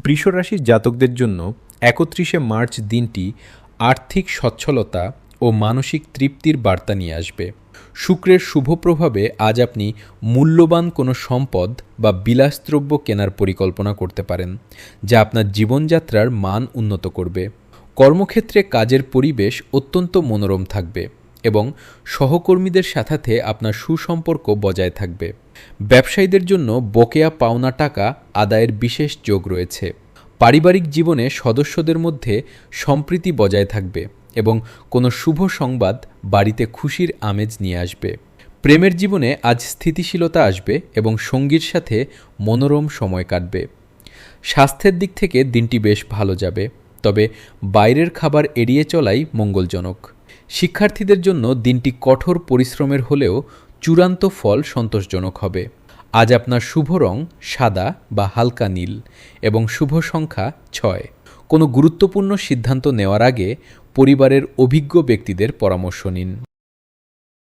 বৃষ রাশির জাতকদের জন্য ৩১শে মার্চ দিনটি আর্থিক সচ্ছলতা ও মানসিক তৃপ্তির বার্তা নিয়ে আসবে। শুক্রের শুভ প্রভাবে আজ আপনি মূল্যবান কোনো সম্পদ বা বিলাসদ্রব্য কেনার পরিকল্পনা করতে পারেন, যা আপনার জীবনযাত্রার মান উন্নত করবে। কর্মক্ষেত্রে কাজের পরিবেশ অত্যন্ত মনোরম থাকবে এবং সহকর্মীদের সাথে আপনার সুসম্পর্ক বজায় থাকবে। ব্যবসায়ীদের জন্য বকেয়া পাওনা টাকা আদায়ের বিশেষ যোগ রয়েছে। পারিবারিক জীবনে সদস্যদের মধ্যে সম্প্রীতি বজায় থাকবে এবং কোনো শুভ সংবাদ বাড়িতে খুশির আমেজ নিয়ে আসবে। প্রেমের জীবনে আজ স্থিতিশীলতা আসবে এবং সঙ্গীর সাথে মনোরম সময় কাটবে। স্বাস্থ্যের দিক থেকে দিনটি বেশ ভালো যাবে, তবে বাইরের খাবার এড়িয়ে চলাই মঙ্গলজনক। শিক্ষার্থীদের জন্য দিনটি কঠোর পরিশ্রমের হলেও চূড়ান্ত ফল সন্তোষজনক হবে। আজ আপনার শুভ রং সাদা বা হালকা নীল এবং শুভ সংখ্যা ৬। কোনো গুরুত্বপূর্ণ সিদ্ধান্ত নেওয়ার আগে পরিবারের অভিজ্ঞ ব্যক্তিদের পরামর্শ নিন।